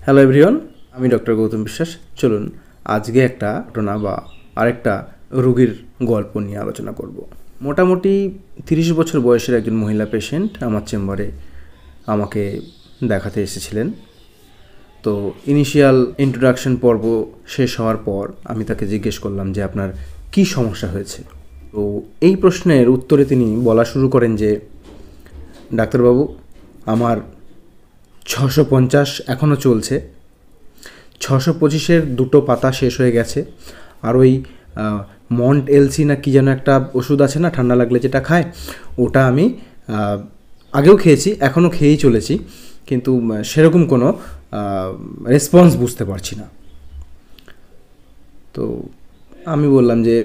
Hello everyone, আমি doctor Gautam বিশ্বাস। চলুন আজকে একটা ঘটনা বা আরেকটা রোগীর গল্প নিয়ে আলোচনা করব। মোটামুটি 30 বছর বয়সের একজন মহিলা পেশেন্ট আমার চেম্বারে আমাকে দেখাতে এসেছিলেন। তো ইনিশিয়াল ইন্ট্রোডাকশন পর্ব শেষ হওয়ার পর আমি তাকে জিজ্ঞেস করলাম যে আপনার কি সমস্যা হয়েছে। তো এই প্রশ্নের উত্তরে তিনি বলা শুরু করেন যে, ডাক্তারবাবু, আমার 650 এখনও চলছে, 625-এর 2টো পাতা শেষ হয়ে গেছে, আর ওই মন্ট এলসি না কি যেন একটা ওষুধ আছে না ঠান্ডা লাগলে যেটা খায়, ওটা আমি আগেও খেয়েছি, এখনও খেয়েই চলেছি, কিন্তু সেরকম কোনো রেসপন্স বুঝতে পারছি না। তো আমি বললাম যে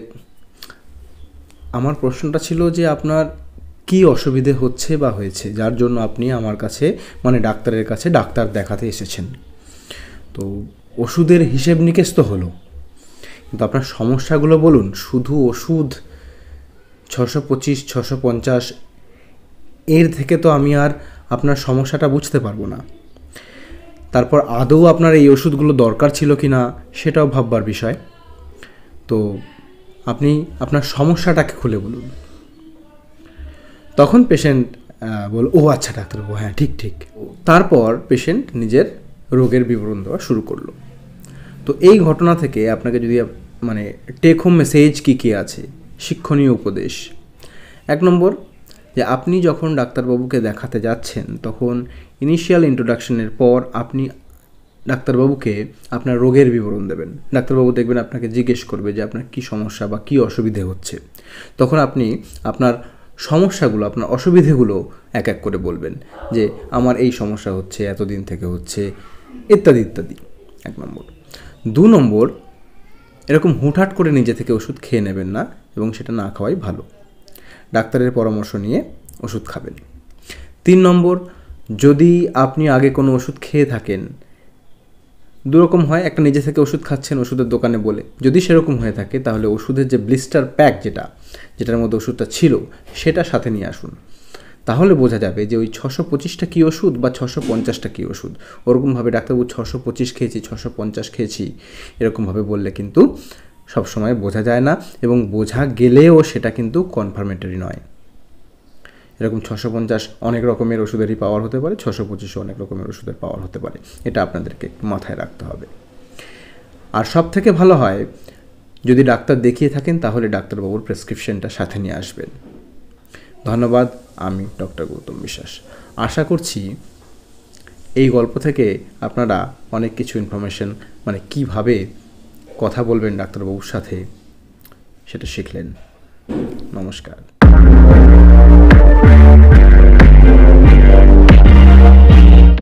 আমার প্রশ্নটা ছিল যে আপনার কি অসুবিধে হচ্ছে বা হয়েছে যার জন্য আপনি আমার কাছে মানে ডাক্তারের কাছে ডাক্তার দেখাতে এসেছেন। তো ওষুধের হিসেব নিকেশ তো হলো, কিন্তু আপনার সমস্যাগুলো বলুন। শুধু ওষুধ 625, 650 এর থেকে তো আমি আর আপনার সমস্যাটা বুঝতে পারবো না। তারপর আদৌ আপনার এই ওষুধগুলো দরকার ছিল কি না সেটাও ভাববার বিষয়। তো আপনি আপনার সমস্যাটাকে খুলে বলুন। তখন পেশেন্ট বল, ও আচ্ছা ডাক্তারবাবু, হ্যাঁ ঠিক ঠিক। তারপর পেশেন্ট নিজের রোগের বিবরণ দেওয়া শুরু করলো। তো এই ঘটনা থেকে আপনাকে যদি মানে টেক হোম মেসেজ কী আছে, শিক্ষণীয় উপদেশ। 1 নম্বর, যে আপনি যখন ডাক্তারবাবুকে দেখাতে যাচ্ছেন তখন ইনিশিয়াল ইন্ট্রোডাকশনের পর আপনি ডাক্তারবাবুকে আপনার রোগের বিবরণ দেবেন। ডাক্তারবাবু দেখবেন আপনাকে জিজ্ঞেস করবে যে আপনার কী সমস্যা বা কী অসুবিধে হচ্ছে। তখন আপনি আপনার সমস্যাগুলো, আপনার অসুবিধেগুলো এক এক করে বলবেন যে আমার এই সমস্যা হচ্ছে, এতদিন থেকে হচ্ছে, ইত্যাদি ইত্যাদি। 1 নম্বর। 2 নম্বর, এরকম হুটহাট করে নিজে থেকে ওষুধ খেয়ে নেবেন না, এবং সেটা না খাওয়াই ভালো। ডাক্তারের পরামর্শ নিয়ে ওষুধ খাবেন। 3 নম্বর, যদি আপনি আগে কোনো ওষুধ খেয়ে থাকেন, দুরকম হয়, একটা নিজে থেকে ওষুধ খাচ্ছেন ওষুধের দোকানে বলে, যদি সেরকম হয়ে থাকে তাহলে ওষুধের যে ব্লিস্টার প্যাক যেটার মধ্যে ওষুধটা ছিল সেটা সাথে নিয়ে আসুন। তাহলে বোঝা যাবে যে ওই 625টা কী ওষুধ বা 650টা কী ওষুধ। ওরকমভাবে ডাক্তারবাবু 625 খেয়েছি, 650 খেয়েছি এরকমভাবে বললে কিন্তু সবসময় বোঝা যায় না, এবং বোঝা গেলেও সেটা কিন্তু কনফার্মেটরি নয়। এরকম 650 অনেক রকমের ওষুধেরই পাওয়ার হতে পারে, 625 অনেক রকমের ওষুধের পাওয়ার হতে পারে। এটা আপনাদেরকে একটু মাথায় রাখতে হবে। আর সব থেকে ভালো হয় যদি ডাক্তার দেখিয়ে থাকেন তাহলে ডাক্তারবাবুর প্রেসক্রিপশনটা সাথে নিয়ে আসবেন। ধন্যবাদ। আমি ডক্টর গৌতম বিশ্বাস। আশা করছি এই গল্প থেকে আপনারা অনেক কিছু ইনফরমেশন, মানে কিভাবে কথা বলবেন ডাক্তারবাবুর সাথে, সেটা শিখলেন। নমস্কার।